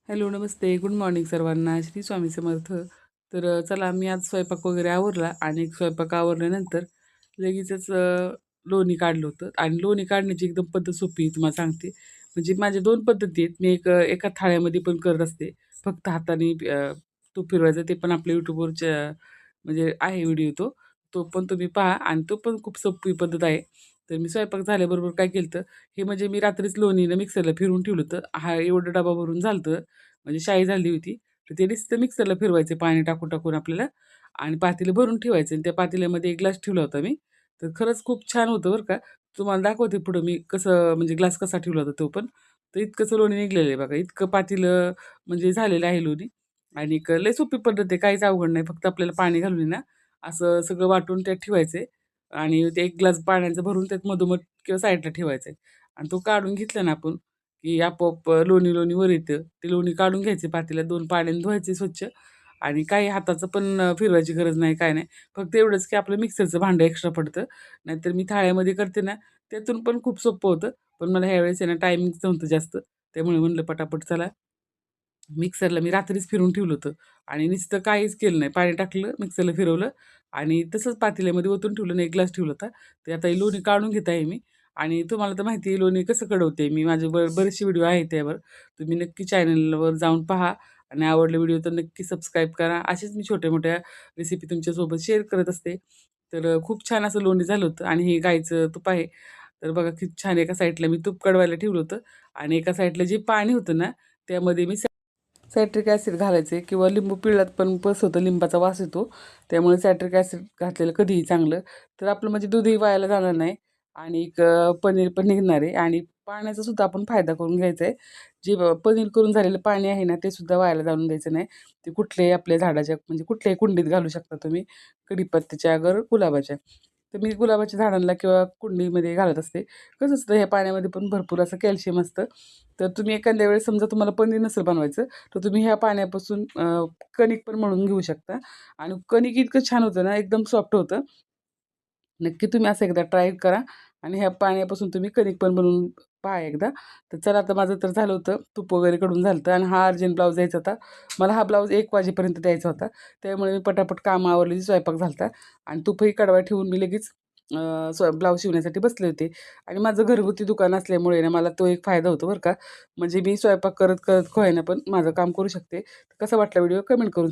Hello, नमस्ते, good morning सर्वांना. श्री स्वामी समर्थ. तर चला मी आज स्वयंपाक वगैरे आवरला आणि स्वयंपाक आवरल्यानंतर लगेचच लोणी काढलं होतं आणि लोणी काढण्याची एकदम पद्धत सोपी आहे तुम्हाला सांगते. म्हणजे माझ्या 2 पद्धती आहेत. मी एका थाळ्यामध्ये पण करत असते. फक्त हाताने तूप फिरवायचं ते पण आपल्या YouTubeवरच्या म्हणजे आहे व्हिडिओ तो. तो पण तुम्ही पहा आणि तो पण खूप सोपी पद्धत आहे. तर मी स्वयंपाक झाल्याबरोबर काय केलं होतं, हे म्हणजे मी रात्रीच लोणीनं मिक्सरला फिरवून ठेवलं होतं. हा एवढा डबा भरून झालं म्हणजे शाई झाली होती. तर ते नुसतं मिक्सरला फिरवायचे पाणी टाकून आपल्याला आणि पातेलं भरून ठेवायचं आणि त्या पातेल्यामध्ये 1 ग्लास ठेवला होता मी. तर खरंच खूप छान होतं बरं का. तुम्हाला दाखवते पुढं मी कसं म्हणजे ग्लास कसा ठेवला होता तो पण. तर इतकंसं लोणी निघलेलं आहे बघा. इतकं पातेलं म्हणजे झालेलं आहे लोणी आणि लय सोपी पद्धत आहे. काहीच अवघड नाही. फक्त आपल्याला पाणी घालून आहे ना, असं सगळं वाटून त्यात ठेवायचं आणि ते 1 ग्लास पाण्याचं भरून त्यात मधोमध किंवा साईडला ठेवायचं आणि तो काढून घेतला ना आपण की आपोआप लोणी वर येतं. ते लोणी काढून घ्यायचे पातेल्यात 2 पाण्याने धुवायचे स्वच्छ आणि काही हाताचं पण फिरवायची गरज नाही, काय नाही. फक्त एवढंच की आपलं मिक्सरचं भांडं एक्स्ट्रा पडतं. नाहीतर मी थाळ्यामध्ये करते ना, त्यातून पण खूप सोपं होतं. पण मला ह्यावेळेस आहे ना टायमिंगच नव्हतं जास्त. त्यामुळे म्हणलं पटापट चला मिक्सरला मी रात्रीच फिरवून ठेवलं होतं आणि नुसतं काहीच केलं नाही. पाणी टाकलं, मिक्सरला फिरवलं आणि तसंच पातेल्यामध्ये ओतून ठेवलं आणि 1 ग्लास ठेवला होता. ते आता ही लोणी काढून घेत आहे मी आणि तुम्हाला तर माहिती आहे लोणी कसं कढवते मी. माझे बरेचसे व्हिडिओ आहेत त्यावर. तुम्ही नक्की चॅनलवर जाऊन पहा आणि आवडले व्हिडिओ तर नक्की सबस्क्राईब करा. असेच मी छोट्या-मोठ्या रेसिपी तुमच्यासोबत शेअर करत असते. तर खूप छान असं लोणी झालं होतं आणि हे गाईचं तूप आहे. तर बघा किती छान एका साईडला मी तूप कढवायला ठेवलं होतं आणि एका साईडला जे पाणी होतं ना, त्यामध्ये मी सायट्रिक ॲसिड घालायचे किंवा लिंबू पिळात पण होतं, लिंबाचा वास येतो. त्यामुळे सायट्रिक ॲसिड घातलेलं कधीही चांगलं. तर आपलं म्हणजे दूधही वायाला जाणार नाही आणि पनीर पण निघणार आहे आणि पाण्याचा सुद्धा आपण फायदा करून घ्यायचा आहे. जे पनीर करून झालेलं पाणी आहे ना, ते सुद्धा वायाला जाऊन द्यायचं नाही. ते कुठल्याही आपल्या झाडाच्या म्हणजे कुठल्याही कुंडीत घालू शकता तुम्ही. कढीपत्त्याच्या अगर गुलाबाच्या. तर मी गुलाबाच्या झाडांना किंवा कुंडीमध्ये घालत असते. कसं असतं ह्या पाण्यामध्ये पण भरपूर असं कॅल्शियम असतं. तर तुम्ही एखाद्या वेळेस समजा तुम्हाला पनीर नसेल बनवायचं, तर तुम्ही ह्या पाण्यापासून कणिक पण मळून घेऊ शकता आणि कणिक इतकं छान होतं ना, एकदम सॉफ्ट होतं. नक्की तुम्ही असं एकदा ट्राय करा आणि ह्या पाण्यापासून तुम्ही कणिक पण बनवून पहा एकदा. तर चला आता माझं तर झालं होतं, तूप वगैरे कडून झालं होतं आणि हा अर्जंट ब्लाऊज द्यायचा होता. मला हा ब्लाऊज 1 वाजेपर्यंत द्यायचा होता. त्यामुळे मी पटापट कामं आवरली, स्वयंपाक झाला होता आणि तूपही कडवा ठेवून मी लगेच ब्लाऊज शिवण्यासाठी बसले होते आणि माझं घरगुती दुकान असल्यामुळे ना मला तो एक फायदा होतो बरं का. म्हणजे मी स्वयंपाक करत-करत का होईना पण माझं काम करू शकते. कसा वाटला व्हिडिओ कमेंट करून